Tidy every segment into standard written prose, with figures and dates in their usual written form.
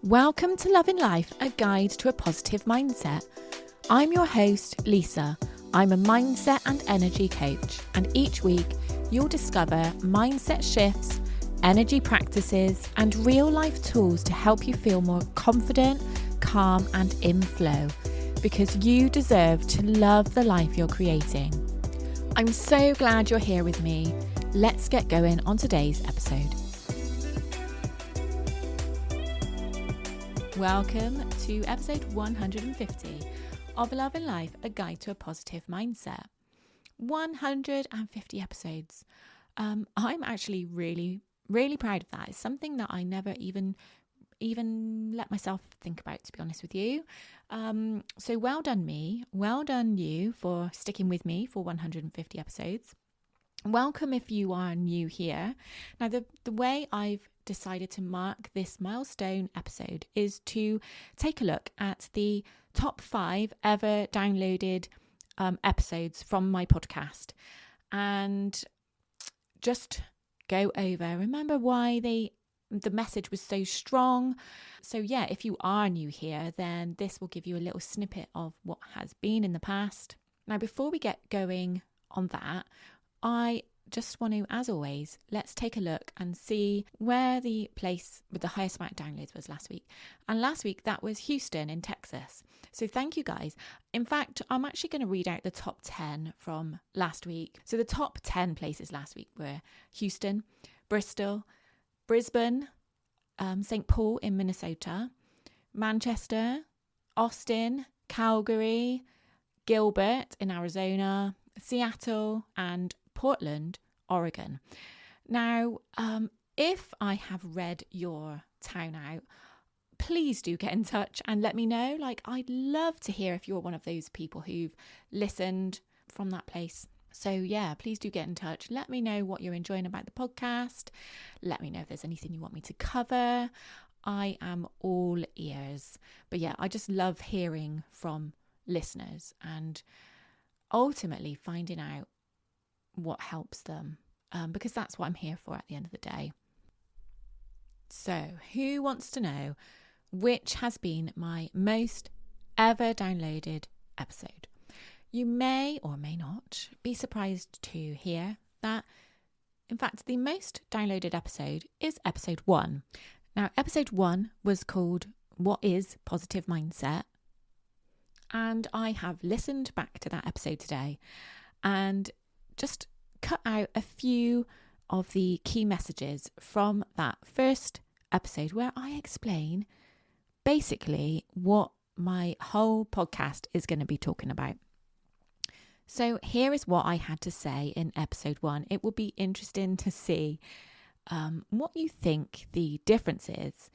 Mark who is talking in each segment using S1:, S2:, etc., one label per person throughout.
S1: Welcome to Love in Life, a guide to a positive mindset. I'm your host, Lisa. I'm a mindset and energy coach, and each week you'll discover mindset shifts, energy practices, and real life tools to help you feel more confident, calm, and in flow, because you deserve to love the life you're creating. I'm so glad you're here with me. Let's get going on today's episode. Welcome to episode 150 of Love in Life, a guide to a positive mindset. 150 episodes. I'm actually really proud of that. It's something that I never even let myself think about, to be honest with you. So well done me. Well done you for sticking with me for 150 episodes. Welcome if you are new here. Now, the way I've decided to mark this milestone episode is to take a look at the top 5 ever downloaded episodes from my podcast and just go over, remember why the message was so strong. So yeah, if you are new here, then this will give you a little snippet of what has been in the past. Now, before we get going on that, I just want to, as always, let's take a look and see where the place with the highest amount of downloads was last week. And last week, that was Houston in Texas. So thank you guys. In fact, I'm actually going to read out the top 10 from last week. So the top 10 places last week were Houston, Bristol, Brisbane, St. Paul in Minnesota, Manchester, Austin, Calgary, Gilbert in Arizona, Seattle, and Portland, Oregon. Now, if I have read your town out, please do get in touch and let me know. I'd love to hear if you're one of those people who've listened from that place. So yeah, please do get in touch. Let me know what you're enjoying about the podcast. Let me know if there's anything you want me to cover. I am all ears. But yeah, I just love hearing from listeners and ultimately finding out what helps them, because that's what I'm here for at the end of the day. So who wants to know which has been my most ever downloaded episode? You may or may not be surprised to hear that, in fact, the most downloaded episode is episode 1. Now, episode 1 was called What is Positive Mindset? And I have listened back to that episode today and just cut out a few of the key messages from that first episode where I explain basically what my whole podcast is going to be talking about. So here is what I had to say in episode 1. It will be interesting to see what you think the difference is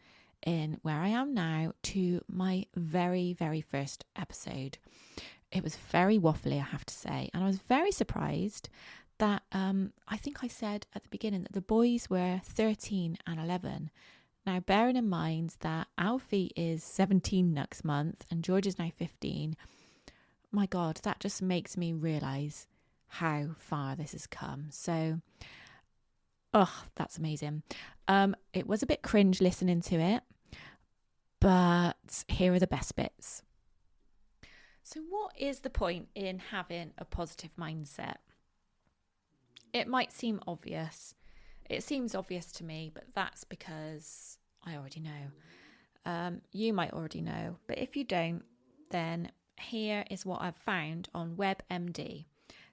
S1: in where I am now to my very, very first episode. It was very waffly, I have to say. And I was very surprised that I think I said at the beginning that the boys were 13 and 11. Now, bearing in mind that Alfie is 17 next month and George is now 15, my God, that just makes me realise how far this has come. So, that's amazing. It was a bit cringe listening to it, but here are the best bits. So what is the point in having a positive mindset? It might seem obvious. It seems obvious to me, but that's because I already know. You might already know, but if you don't, then here is what I've found on WebMD.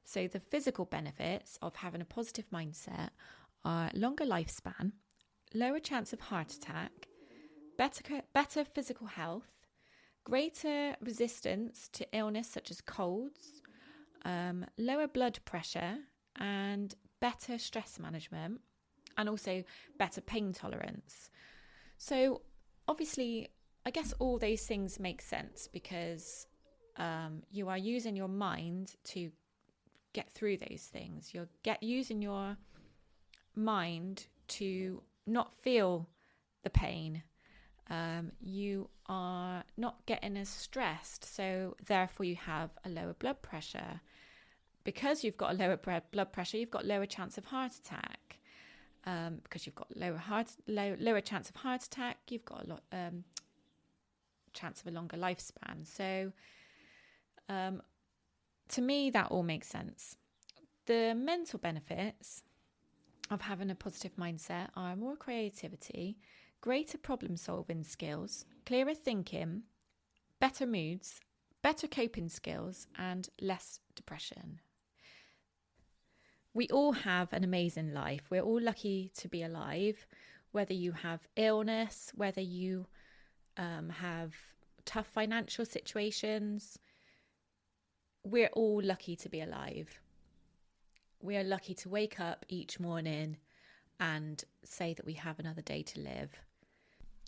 S1: So the physical benefits of having a positive mindset are longer lifespan, lower chance of heart attack, better physical health, greater resistance to illness such as colds, lower blood pressure, and better stress management, and also better pain tolerance. So obviously, I guess all those things make sense because you are using your mind to get through those things. You're using your mind to not feel the pain. You are not getting as stressed, so therefore you have a lower blood pressure. Because you've got a lower blood pressure, you've got lower chance of heart attack. Because you've got lower chance of heart attack, you've got a lot chance of a longer lifespan. So to me, that all makes sense. The mental benefits of having a positive mindset are more creativity, greater problem solving skills, clearer thinking, better moods, better coping skills, and less depression. We all have an amazing life. We're all lucky to be alive, whether you have illness, whether you have tough financial situations. We're all lucky to be alive. We are lucky to wake up each morning and say that we have another day to live.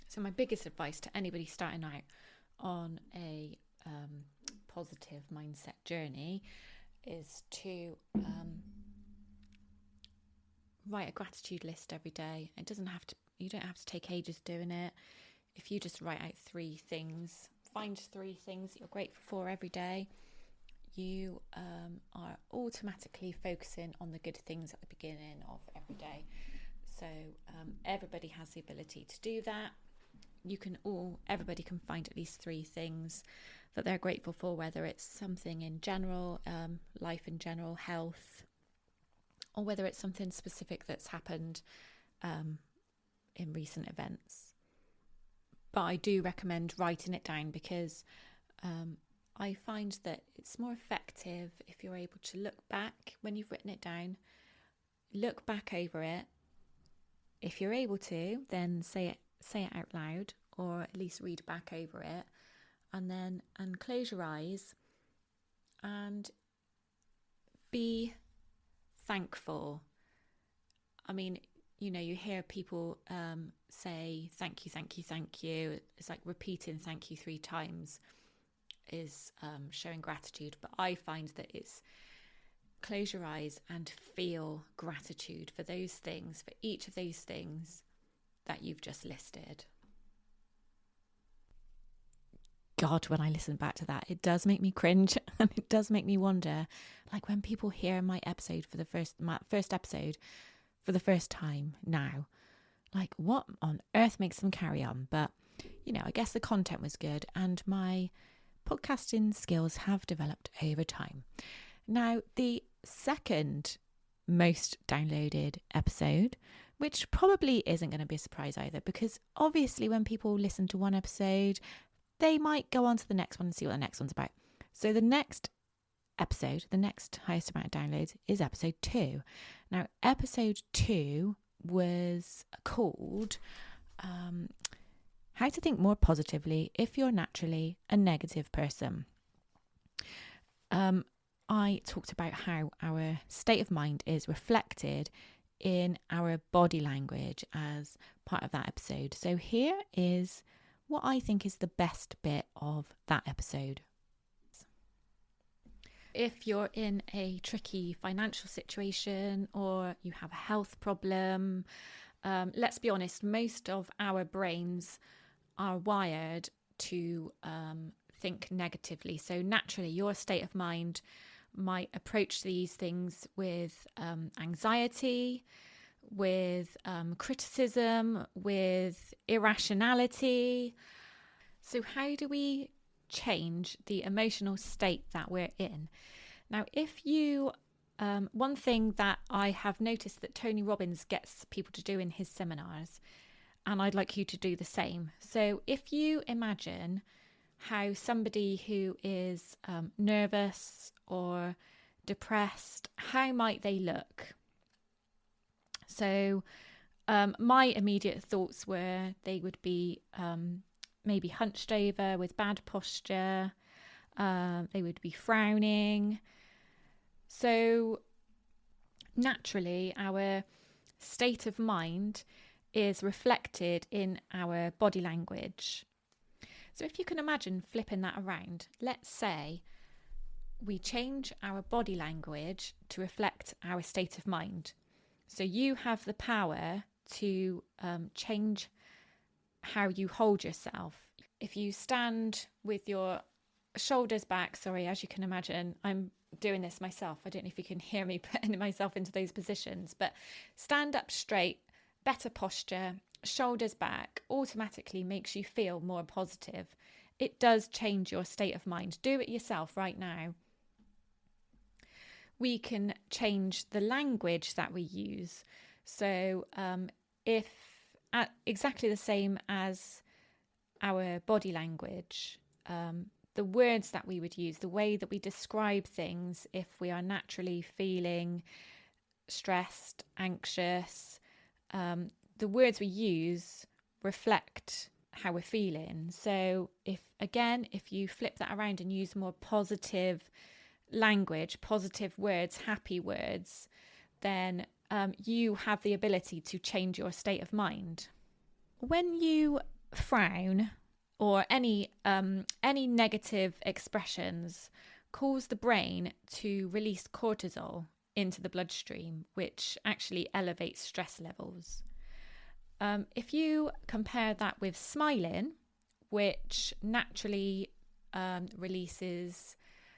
S1: So my biggest advice to anybody starting out on a positive mindset journey is to write a gratitude list every day. You don't have to take ages doing it. If you just write out 3 things, find 3 things that you're grateful for every day, you are automatically focusing on the good things at the beginning of every day. So everybody has the ability to do that. Everybody can find at least 3 things that they're grateful for, whether it's something in general, life in general, health, or whether it's something specific that's happened in recent events. But I do recommend writing it down because I find that it's more effective if you're able to look back when you've written it down, look back over it. If you're able to, then say it out loud, or at least read back over it, and close your eyes and be thankful. I mean, you hear people say thank you, thank you, thank you. It's like repeating thank you 3 times is showing gratitude. But I find that it's close your eyes and feel gratitude for those things, for each of those things that you've just listed. God, when I listen back to that, it does make me cringe, and it does make me wonder, like when people hear my first episode for the first time now, like what on earth makes them carry on? But, I guess the content was good and my podcasting skills have developed over time. Now, the second most downloaded episode, which probably isn't going to be a surprise either, because obviously when people listen to one episode, they might go on to the next one and see what the next one's about. So the next episode, the next highest amount of downloads, is episode 2. Now, episode 2 was called How to Think More Positively If You're Naturally a Negative Person. I talked about how our state of mind is reflected in our body language as part of that episode. So here is what I think is the best bit of that episode. If you're in a tricky financial situation or you have a health problem, let's be honest, most of our brains are wired to think negatively. So naturally, your state of mind might approach these things with anxiety, with criticism, with irrationality. So how do we change the emotional state that we're in? Now, if you, one thing that I have noticed that Tony Robbins gets people to do in his seminars, and I'd like you to do the same. So if you imagine how somebody who is nervous or depressed, how might they look? So my immediate thoughts were they would be maybe hunched over with bad posture. They would be frowning. So naturally, our state of mind is reflected in our body language. So if you can imagine flipping that around, let's say we change our body language to reflect our state of mind. So you have the power to change how you hold yourself. If you stand with your shoulders back, as you can imagine, I'm doing this myself. I don't know if you can hear me putting myself into those positions, but stand up straight, better posture, shoulders back, automatically makes you feel more positive. it does change your state of mind. Do it yourself right now. We can change the language that we use. So if exactly the same as our body language, the words that we would use, the way that we describe things, if we are naturally feeling stressed, anxious, the words we use reflect how we're feeling. So if you flip that around and use more positive language, positive words, happy words, then you have the ability to change your state of mind. When you frown or any negative expressions cause the brain to release cortisol into the bloodstream, which actually elevates stress levels. If you compare that with smiling, which naturally releases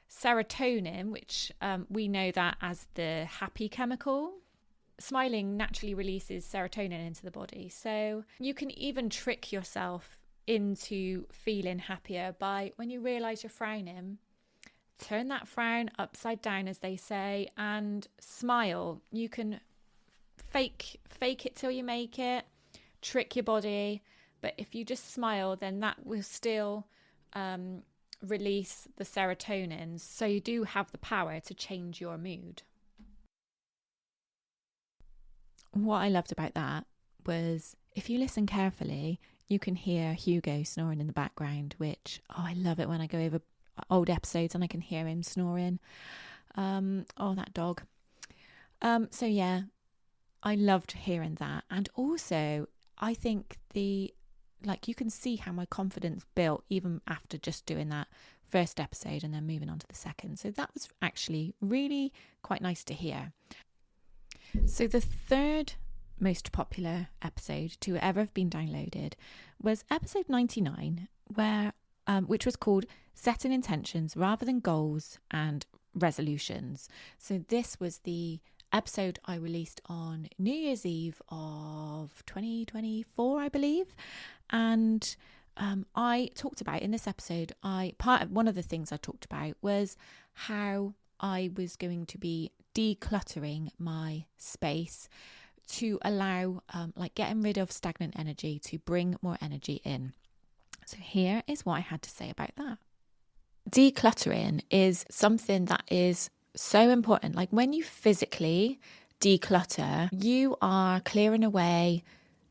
S1: serotonin, which we know that as the happy chemical. Smiling naturally releases serotonin into the body. So you can even trick yourself into feeling happier by, when you realise you're frowning, turn that frown upside down, as they say, and smile. You can fake it till you make it, trick your body. But if you just smile, then that will still release the serotonin. So you do have the power to change your mood. What I loved about that was, if you listen carefully, you can hear Hugo snoring in the background, which, I love it when I go over old episodes and I can hear him snoring. That dog. So yeah, I loved hearing that. And also, I think you can see how my confidence built even after just doing that first episode and then moving on to the second. So that was actually really quite nice to hear. So the third most popular episode to ever have been downloaded was episode 99, which was called Setting Intentions Rather Than Goals and Resolutions. So this was the episode I released on New Year's Eve of 2024, I believe. And I talked about in this episode, one of the things I talked about was how I was going to be decluttering my space to allow getting rid of stagnant energy to bring more energy in. So here is what I had to say about that. Decluttering is something that is so important. Like, when you physically declutter, you are clearing away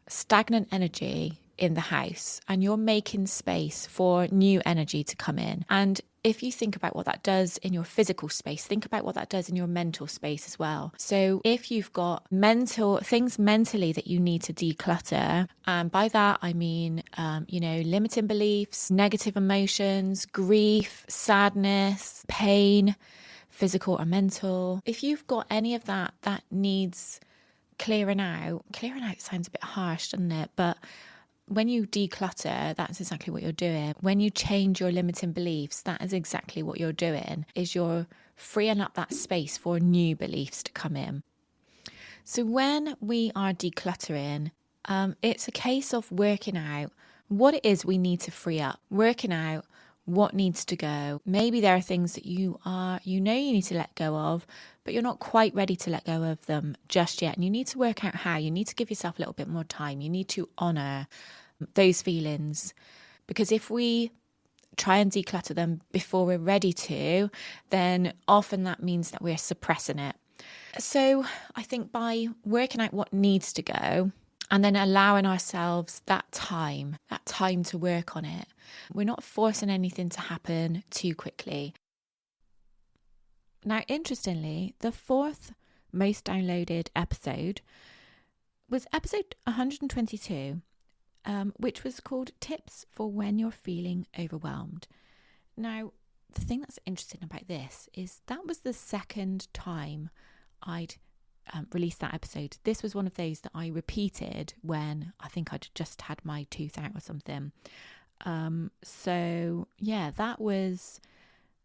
S1: stagnant energy in the house and you're making space for new energy to come in. And if you think about what that does in your physical space, think about what that does in your mental space as well. So if you've got things mentally that you need to declutter, and by that I mean, limiting beliefs, negative emotions, grief, sadness, pain, physical or mental. If you've got any of that needs clearing out sounds a bit harsh, doesn't it? But when you declutter, that's exactly what you're doing. When you change your limiting beliefs, that is exactly what you're doing, is you're freeing up that space for new beliefs to come in. So when we are decluttering, it's a case of working out what it is we need to free up, working out what needs to go. Maybe there are things that you need to let go of, but you're not quite ready to let go of them just yet. And you need to work out how. You need to give yourself a little bit more time. You need to honour those feelings. Because if we try and declutter them before we're ready to, then often that means that we're suppressing it. So I think by working out what needs to go and then allowing ourselves that time to work on it, we're not forcing anything to happen too quickly. Now, interestingly, the fourth most downloaded episode was episode 122, which was called Tips for When You're Feeling Overwhelmed. Now, the thing that's interesting about this is that was the second time I'd released that episode. This was one of those that I repeated when I think I'd just had my tooth out or something. So yeah, that was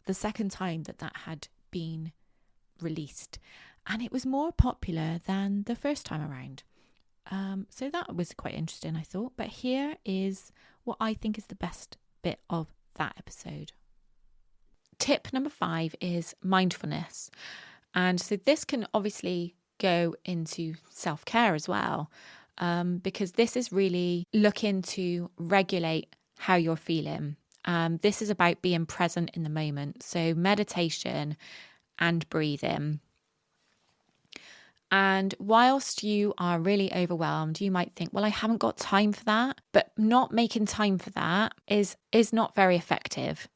S1: the second time that had been released, and it was more popular than the first time around. So that was quite interesting, I thought. But here is what I think is the best bit of that episode. Tip number 5 is mindfulness. And so this can obviously go into self-care as well, because this is really looking to regulate how you're feeling. This is about being present in the moment. So meditation and breathing. And whilst you are really overwhelmed, you might think, well, I haven't got time for that. But not making time for that is not very effective.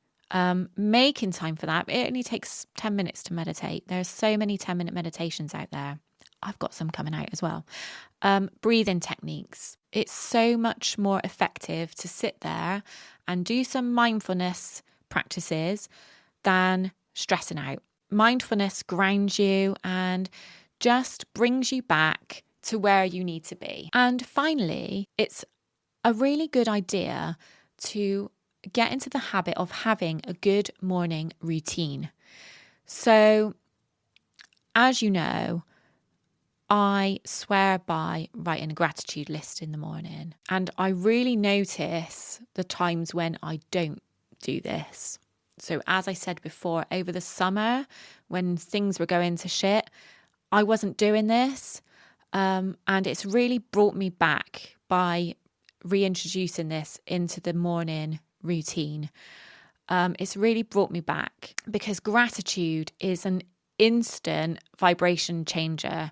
S1: Making time for that, it only takes 10 minutes to meditate. There's so many 10-minute meditations out there. I've got some coming out as well. Breathing techniques. It's so much more effective to sit there and do some mindfulness practices than stressing out. Mindfulness grounds you and just brings you back to where you need to be. And finally, it's a really good idea to get into the habit of having a good morning routine. So, as you know, I swear by writing a gratitude list in the morning. And I really notice the times when I don't do this. So as I said before, over the summer, when things were going to shit, I wasn't doing this. And it's really brought me back by reintroducing this into the morning routine. It's really brought me back because gratitude is an instant vibration changer.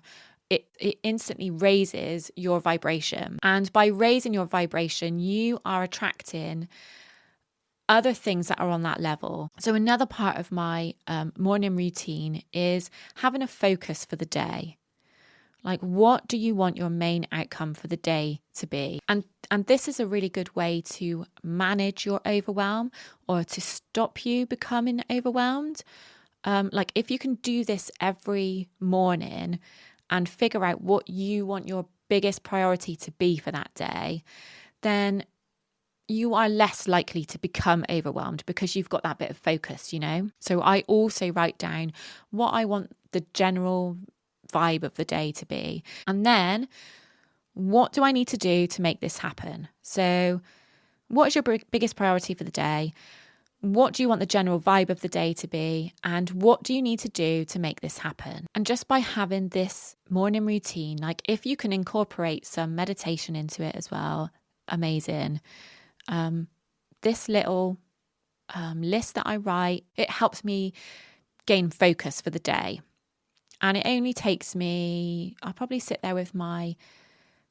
S1: It instantly raises your vibration. And by raising your vibration, you are attracting other things that are on that level. So another part of my morning routine is having a focus for the day. Like, what do you want your main outcome for the day to be? And this is a really good way to manage your overwhelm or to stop you becoming overwhelmed. Like if you can do this every morning and figure out what you want your biggest priority to be for that day, then you are less likely to become overwhelmed because you've got that bit of focus, you know? So I also write down what I want the general vibe of the day to be. And then what do I need to do to make this happen? So what is your biggest priority for the day? What do you want the general vibe of the day to be? And what do you need to do to make this happen? And just by having this morning routine, like if you can incorporate some meditation into it as well, amazing. This little list that I write, it helps me gain focus for the day. And it only takes me, I'll probably sit there with my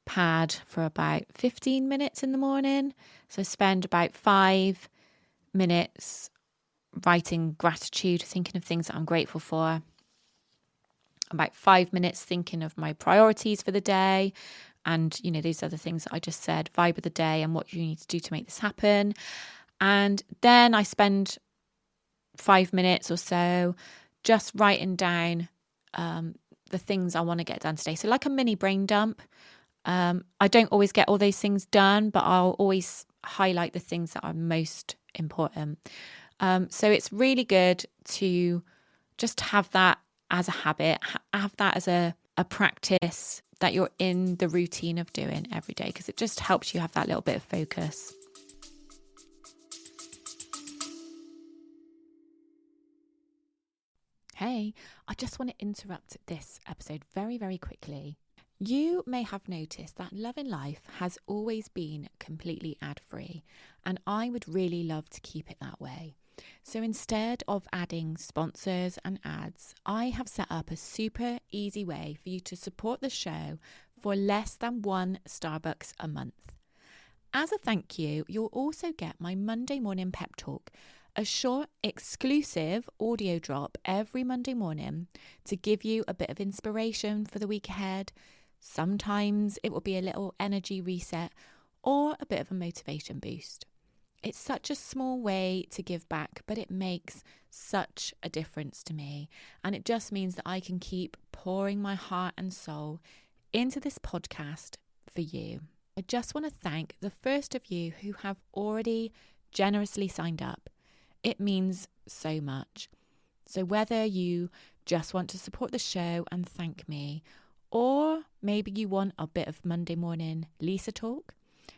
S1: pad for about 15 minutes in the morning. So spend about 5 minutes writing gratitude, thinking of things that I'm grateful for. About 5 minutes thinking of my priorities for the day. And, you know, these other things that I just said, vibe of the day and what you need to do to make this happen. And then I spend 5 minutes or so just writing down the things I want to get done today. So like a mini brain dump. I don't always get all those things done, but I'll always highlight the things that are most important. So it's really good to just have that as a habit, have that as a practice that you're in the routine of doing every day, because it just helps you have that little bit of focus. Hey, I just want to interrupt this episode very, very quickly. You may have noticed that Love in Life has always been completely ad-free, and I would really love to keep it that way. So instead of adding sponsors and ads, I have set up a super easy way for you to support the show for less than $1 Starbucks a month. As a thank you, you'll also get my Monday morning pep talk, a short, exclusive audio drop every Monday morning to give you a bit of inspiration for the week ahead. Sometimes it will be a little energy reset or a bit of a motivation boost. It's such a small way to give back, but it makes such a difference to me. And it just means that I can keep pouring my heart and soul into this podcast for you. I just want to thank the first of you who have already generously signed up. It means so much. So whether you just want to support the show and thank me, or maybe you want a bit of Monday morning Lisa talk,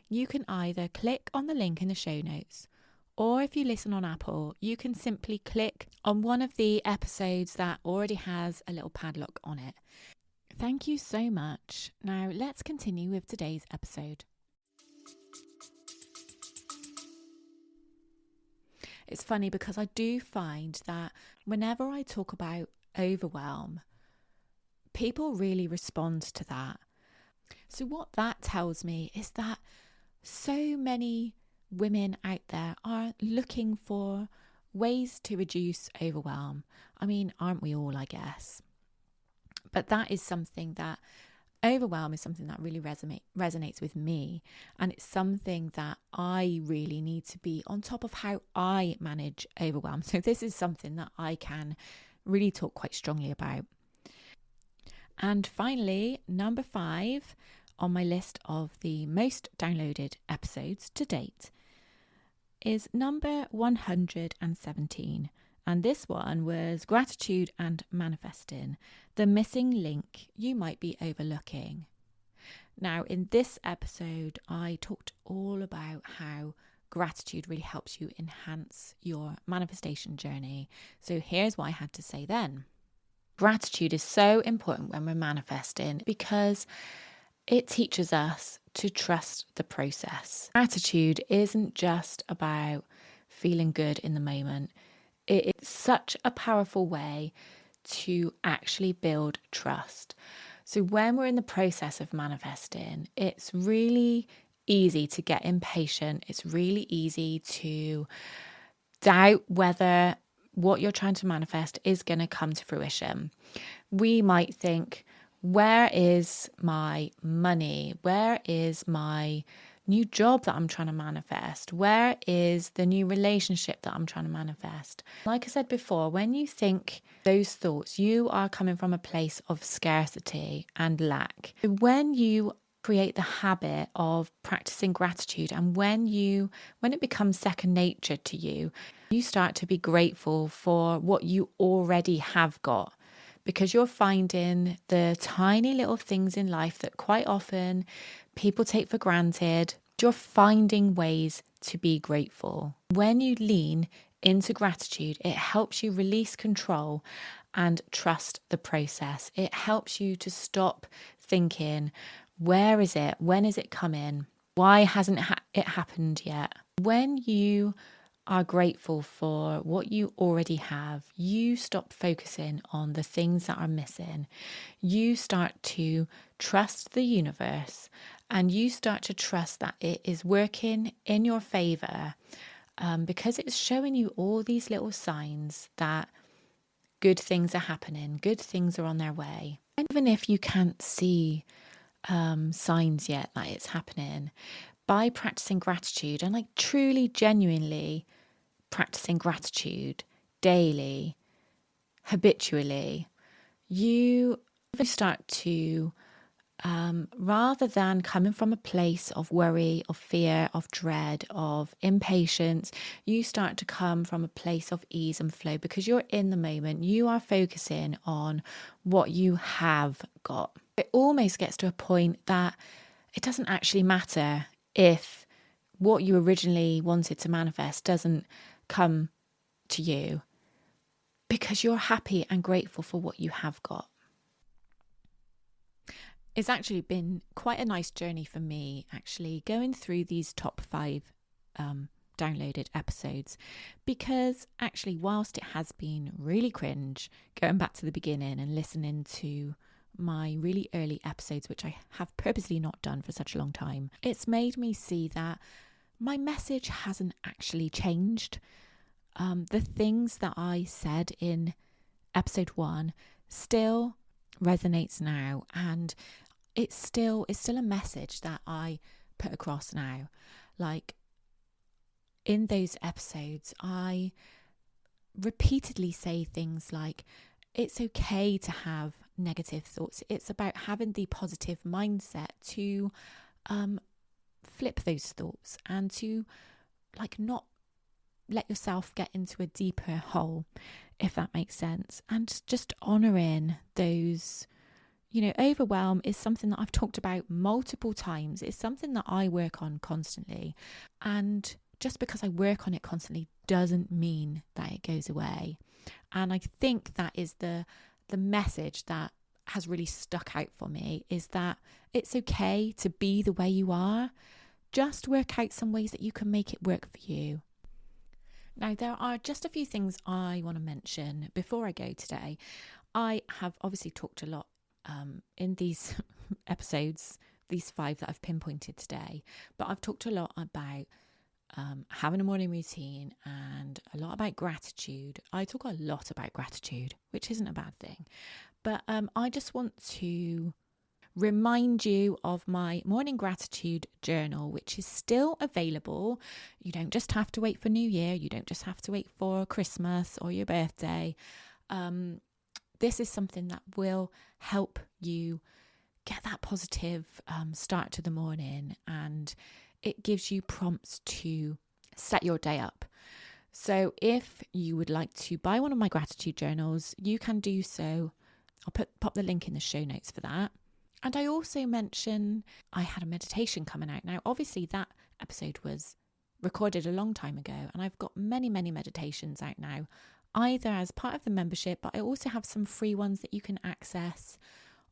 S1: you can either click on the link in the show notes Or if you listen on Apple, you can simply click on one of the episodes that already has a little padlock on it. Thank you so much. Now let's continue with today's episode. It's funny because I do find that whenever I talk about overwhelm, people really respond to that. So what that tells me is that so many women out there are looking for ways to reduce overwhelm. I mean, aren't we all, I guess? But that is something that overwhelm is something that really resonates with me, and it's something that I really need to be on top of how I manage overwhelm. So this is something that I can really talk quite strongly about. And finally, number 5 on my list of the most downloaded episodes to date is number 117. And this one was gratitude and manifesting, the missing link you might be overlooking. Now, in this episode, I talked all about how gratitude really helps you enhance your manifestation journey. So here's what I had to say then. Gratitude is so important when we're manifesting because it teaches us to trust the process. Gratitude isn't just about feeling good in the moment. It's such a powerful way to actually build trust. So when we're in the process of manifesting, it's really easy to get impatient. It's really easy to doubt whether what you're trying to manifest is going to come to fruition. We might think, where is my money? Where is my new job that I'm trying to manifest? Where is the new relationship that I'm trying to manifest? Like I said before, when you think those thoughts, you are coming from a place of scarcity and lack. When you create the habit of practicing gratitude, and when it becomes second nature to you, you start to be grateful for what you already have got. Because you're finding the tiny little things in life that quite often people take for granted. You're finding ways to be grateful. When you lean into gratitude, it helps you release control and trust the process. It helps you to stop thinking, where is it? When is it coming? Why hasn't it happened yet? When you are grateful for what you already have, you stop focusing on the things that are missing. You start to trust the universe, and you start to trust that it is working in your favor, because it's showing you all these little signs that good things are happening, good things are on their way. And even if you can't see signs yet that it's happening, by practicing gratitude and like truly, genuinely practicing gratitude daily, habitually, you start to, rather than coming from a place of worry, of fear, of dread, of impatience, you start to come from a place of ease and flow because you're in the moment. You are focusing on what you have got. It almost gets to a point that it doesn't actually matter if what you originally wanted to manifest doesn't come to you, because you're happy and grateful for what you have got. It's actually been quite a nice journey for me, actually, going through these top 5 downloaded episodes, because actually, whilst it has been really cringe going back to the beginning and listening to my really early episodes, which I have purposely not done for such a long time, it's made me see that my message hasn't actually changed. The things that I said in episode 1 still resonates now, and it's still a message that I put across now. Like in those episodes, I repeatedly say things like, it's okay to have negative thoughts. It's about having the positive mindset to flip those thoughts and to like not let yourself get into a deeper hole, if that makes sense. And just honouring those, overwhelm is something that I've talked about multiple times. It's something that I work on constantly. And just because I work on it constantly doesn't mean that it goes away. And I think that is the message that has really stuck out for me, is that it's okay to be the way you are. Just work out some ways that you can make it work for you. Now, there are just a few things I want to mention before I go today. I have obviously talked a lot in these episodes, these 5 that I've pinpointed today, but I've talked a lot about having a morning routine and a lot about gratitude. I talk a lot about gratitude, which isn't a bad thing, but I just want to remind you of my morning gratitude journal, which is still available. You don't just have to wait for New Year. You don't just have to wait for Christmas or your birthday. This is something that will help you get that positive start to the morning, and it gives you prompts to set your day up. So if you would like to buy one of my gratitude journals, you can do so. I'll pop the link in the show notes for that. And I also mention I had a meditation coming out. Now, obviously that episode was recorded a long time ago, and I've got many, many meditations out now, either as part of the membership, but I also have some free ones that you can access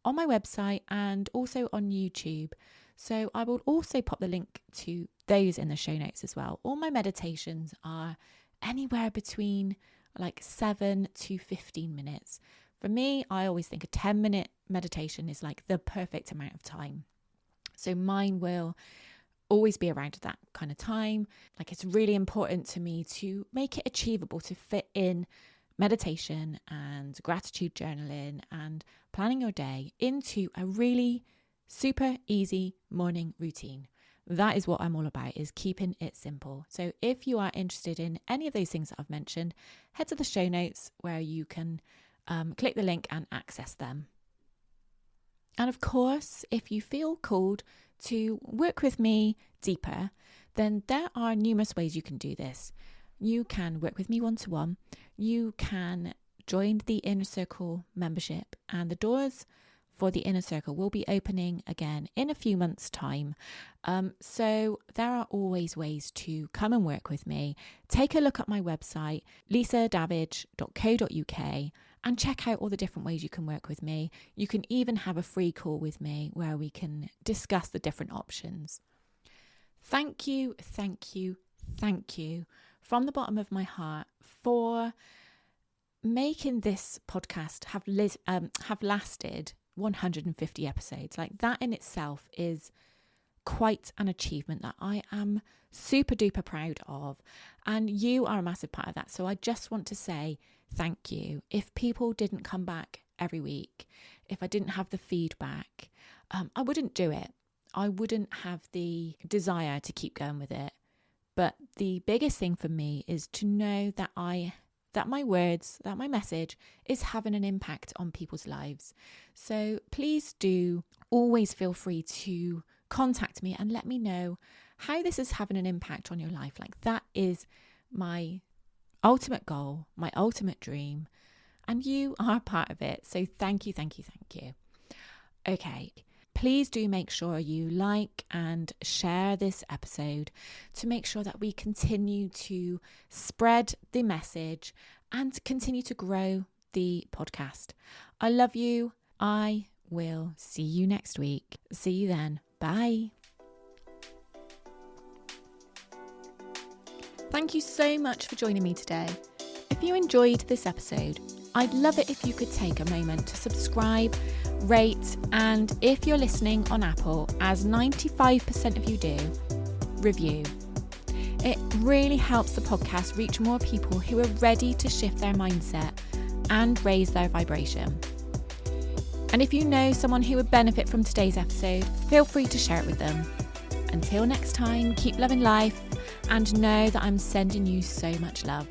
S1: on my website and also on YouTube. So I will also pop the link to those in the show notes as well. All my meditations are anywhere between like 7 to 15 minutes. For me, I always think a 10-minute meditation is like the perfect amount of time. So mine will always be around that kind of time. Like, it's really important to me to make it achievable, to fit in meditation and gratitude journaling and planning your day into a really super easy morning routine. That is what I'm all about, is keeping it simple. So if you are interested in any of those things that I've mentioned, head to the show notes where you can click the link and access them. And of course, if you feel called to work with me deeper, then there are numerous ways you can do this. You can work with me one-to-one. You can join the Inner Circle membership, and the doors for the Inner Circle will be opening again in a few months' time. So there are always ways to come and work with me. Take a look at my website, lisadavidge.co.uk, and check out all the different ways you can work with me. You can even have a free call with me where we can discuss the different options. Thank you, thank you, thank you from the bottom of my heart for making this podcast have lasted 150 episodes. Like, that in itself is quite an achievement that I am super duper proud of, and you are a massive part of that. So I just want to say thank you. If people didn't come back every week, if I didn't have the feedback, I wouldn't do it. I wouldn't have the desire to keep going with it. But the biggest thing for me is to know that my words, that my message is having an impact on people's lives. So please do always feel free to contact me and let me know how this is having an impact on your life. Like, that is my ultimate goal, my ultimate dream, and you are part of it. So thank you, thank you, thank you. Okay. Please do make sure you like and share this episode to make sure that we continue to spread the message and continue to grow the podcast. I love you. I will see you next week. See you then. Bye. Thank you so much for joining me today. If you enjoyed this episode, I'd love it if you could take a moment to subscribe, rate, and if you're listening on Apple, as 95% of you do, review. It really helps the podcast reach more people who are ready to shift their mindset and raise their vibration. And if you know someone who would benefit from today's episode, feel free to share it with them. Until next time, keep loving life and know that I'm sending you so much love.